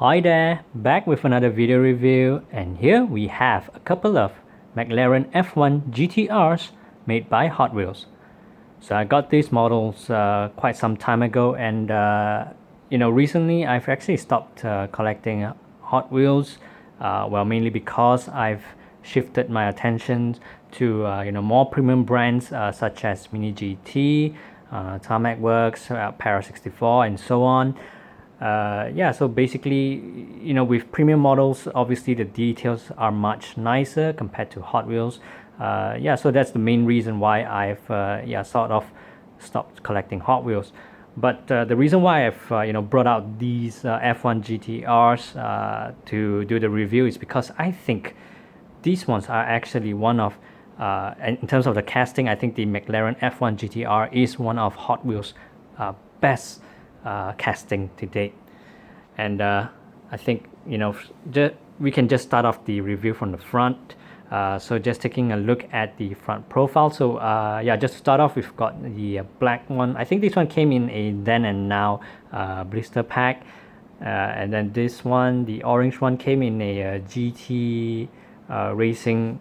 Hi there, back with another video review, and here we have a couple of McLaren F1 GTRs made by Hot Wheels. So I got these models quite some time ago, and recently I've actually stopped collecting Hot Wheels. Well, mainly because I've shifted my attention to more premium brands such as Mini GT, Tarmac Works, Para 64, and so on. Yeah, so basically, with premium models, obviously the details are much nicer compared to Hot Wheels. Yeah, so that's the main reason why I've sort of stopped collecting Hot Wheels. But the reason why I've brought out these F1 GTRs to do the review is because I think these ones are actually one of in terms of the casting, I think the McLaren F1 GTR is one of Hot Wheels' best casting to date. And I think we can just start off the review from the front. So just taking a look at the front profile. So yeah, just to start off, we've got the black one. I think this one came in a then and now blister pack. And then this one, the orange one, came in a GT racing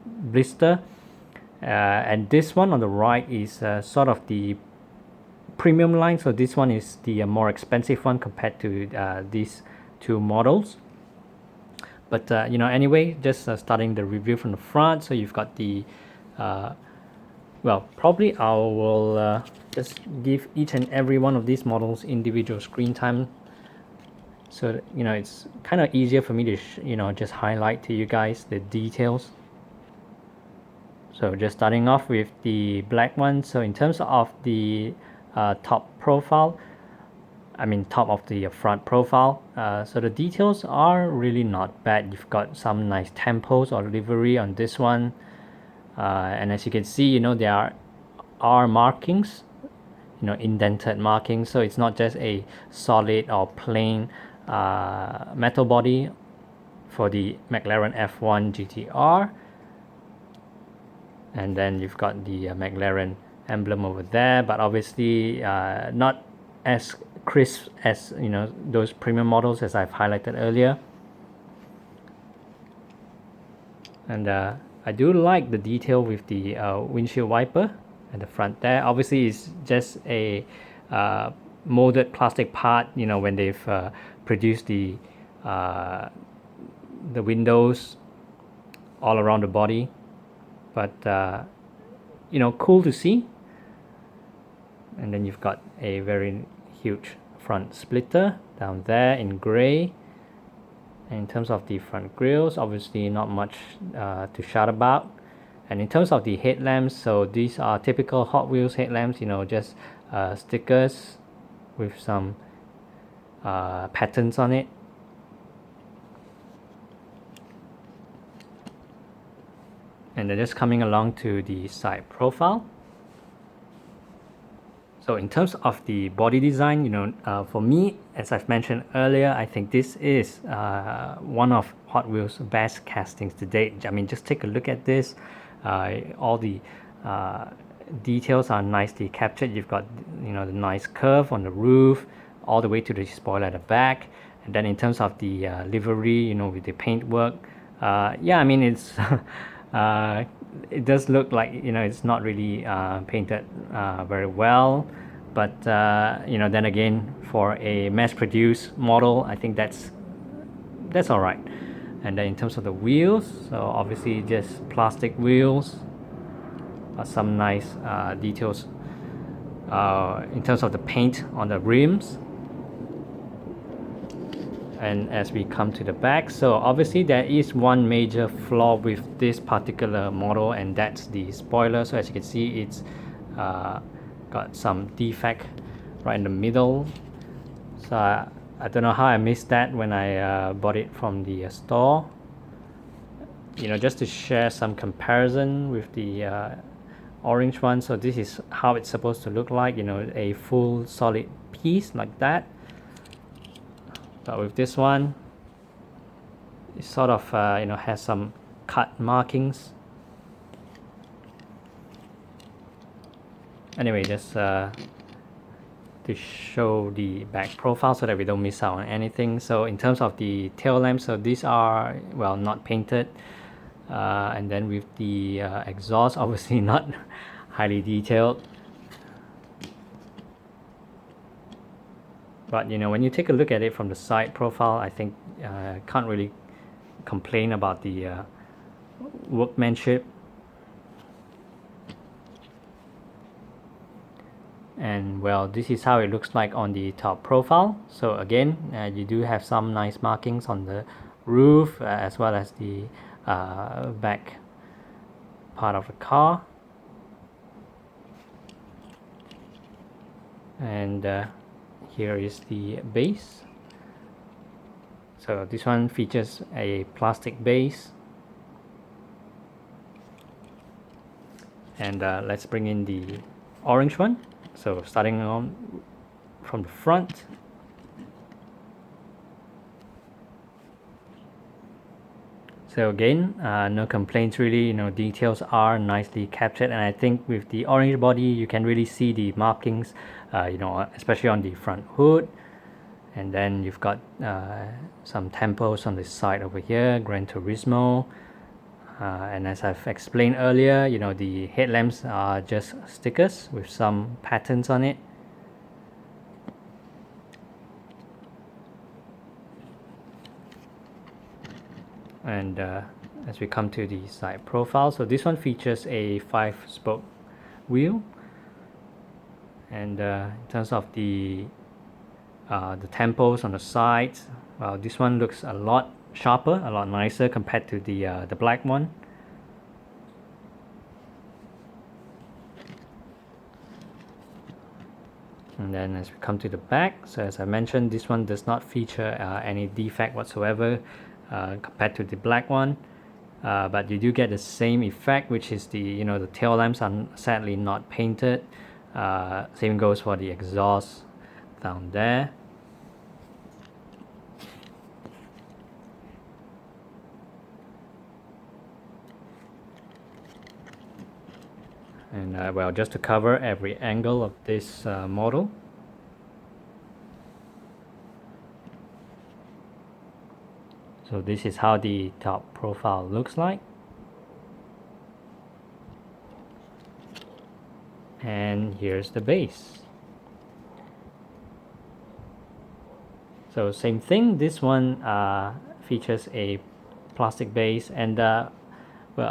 blister. And this one on the right is sort of the premium line. So this one is the more expensive one compared to these two models. But anyway, just starting the review from the front. So you've got the well, probably I will just give each and every one of these models individual screen time, so that, it's kind of easier for me to just highlight to you guys the details. So just starting off with the black one. So in terms of the top profile, top of the front profile, so the details are really not bad. You've got some nice tempos or livery on this one, and as you can see, there are markings, indented markings, so it's not just a solid or plain metal body for the McLaren F1 GTR. And then you've got the McLaren emblem over there, but obviously not as crisp as those premium models, as I've highlighted earlier. And I do like the detail with the windshield wiper at the front there. Obviously it's just a molded plastic part, when they've produced the windows all around the body. But cool to see. And then you've got a very huge front splitter down there in gray. And in terms of the front grills, obviously not much to shout about. And in terms of the headlamps, so these are typical Hot Wheels headlamps, just stickers with some patterns on it. And then just coming along to the side profile. So in terms of the body design, for me, as I've mentioned earlier, I think this is one of Hot Wheels' best castings to date. Just take a look at this. All the details are nicely captured. You've got the nice curve on the roof, all the way to the spoiler at the back. And then in terms of the livery, with the paintwork, yeah, it's it does look like it's not really painted very well, but then again, for a mass-produced model, I think that's all right. And then in terms of the wheels, so obviously just plastic wheels, some nice details in terms of the paint on the rims. And as we come to the back, so obviously there is one major flaw with this particular model, and that's the spoiler. So as you can see, it's got some defect right in the middle. So I don't know how I missed that when I bought it from the store. Just to share some comparison with the orange one. So this is how it's supposed to look like, a full solid piece like that. But with this one, it sort of has some cut markings. Anyway, just to show the back profile so that we don't miss out on anything. So in terms of the tail lamps, so these are, well, not painted, and then with the exhaust, obviously not highly detailed. But you know, when you take a look at it from the side profile, I think can't really complain about the workmanship. And well, this is how it looks like on the top profile. So again, you do have some nice markings on the roof, as well as the back part of the car. And here is the base. So this one features a plastic base. And let's bring in the orange one. So starting on from the front. So again, no complaints really, you know, details are nicely captured, and I think with the orange body you can really see the markings, you know, especially on the front hood. And then you've got some tempos on the side over here, GRAN TURISMO. And as I've explained earlier, you know, the headlamps are just stickers with some patterns on it. And as we come to the side profile, so this one features a 5-spoke wheel. And in terms of the tempos on the sides, well, this one looks a lot sharper, a lot nicer compared to the black one. And then as we come to the back, so as I mentioned, this one does not feature any defect whatsoever compared to the black one, but you do get the same effect, which is the, you know, the tail lamps are sadly not painted. Same goes for the exhaust down there. And well, just to cover every angle of this model. So this is how the top profile looks like. And here's the base. So same thing, this one features a plastic base, and well,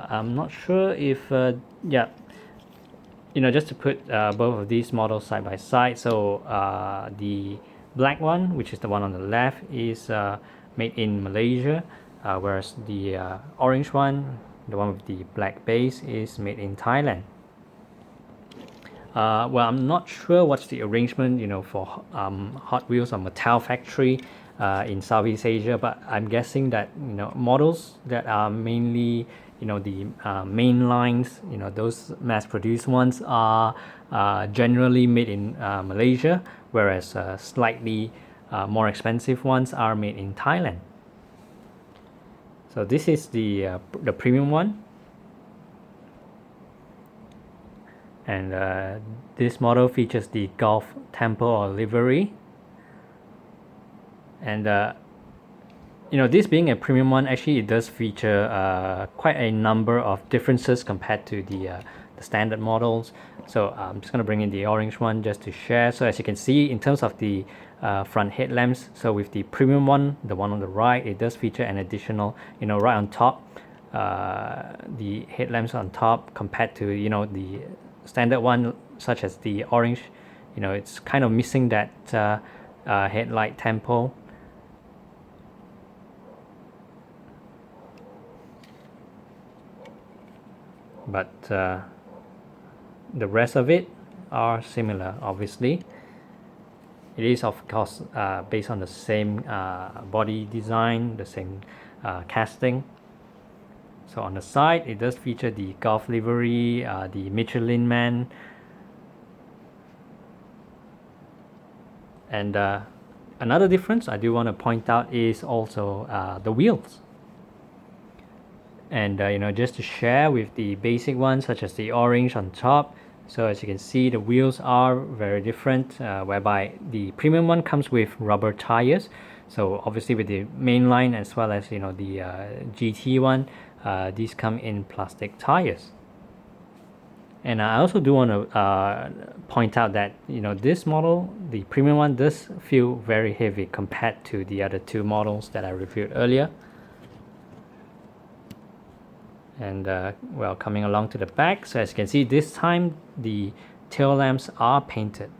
I'm not sure if yeah, you know, just to put both of these models side by side. So the black one, which is the one on the left, is made in Malaysia, whereas the orange one, the one with the black base, is made in Thailand. Well, I'm not sure what's the arrangement, you know, for Hot Wheels or Mattel factory in Southeast Asia, but I'm guessing that, you know, models that are mainly, you know, the main lines, you know, those mass-produced ones are generally made in Malaysia, whereas slightly more expensive ones are made in Thailand. So this is the premium one. And this model features the Golf tempo or livery. And you know, this being a premium one, actually it does feature quite a number of differences compared to the standard models. So I'm just going to bring in the orange one just to share. So as you can see, in terms of the front headlamps, so with the premium one, the one on the right, it does feature an additional, you know, right on top, the headlamps on top compared to, you know, the standard one, such as the orange. You know, it's kind of missing that headlight tempo. But the rest of it are similar, obviously. It is, of course, based on the same body design, the same casting. So on the side, it does feature the Golf livery, the Michelin Man, and another difference I do want to point out is also the wheels. And you know, just to share, with the basic ones such as the orange on top, So as you can see, the wheels are very different, whereby the premium one comes with rubber tires. So obviously with the mainline as well as the GT one, these come in plastic tires. And I also do want to point out that this model, the premium one, does feel very heavy compared to the other two models that I reviewed earlier. And well, coming along to the back, so as you can see, this time the tail lamps are painted,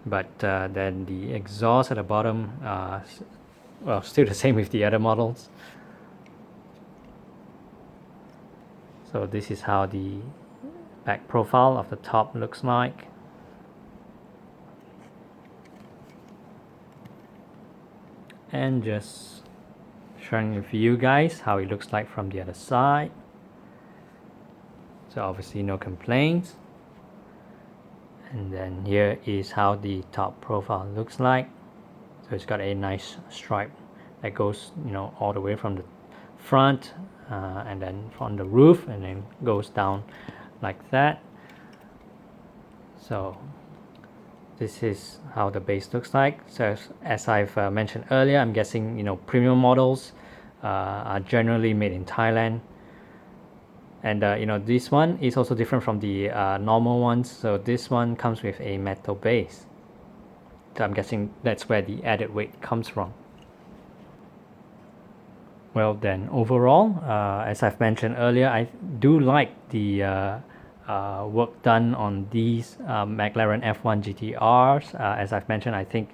but then the exhaust at the bottom, well, still the same with the other models. So this is how the back profile of the top looks like. And just sharing with you guys how it looks like from the other side. So obviously no complaints. And then here is how the top profile looks like. So it's got a nice stripe that goes all the way from the front and then from the roof, and then goes down like that. So this is how the base looks like. So as I've mentioned earlier, I'm guessing premium models are generally made in Thailand. And this one is also different from the normal ones. So this one comes with a metal base. So I'm guessing that's where the added weight comes from. Well then, overall, as I've mentioned earlier, I do like the work done on these McLaren F1 GTRs. As I've mentioned, I think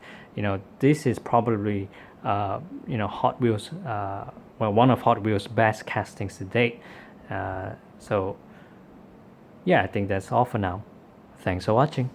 this is probably Hot Wheels, well, one of Hot Wheels' best castings to date. So yeah, I think that's all for now. Thanks for watching.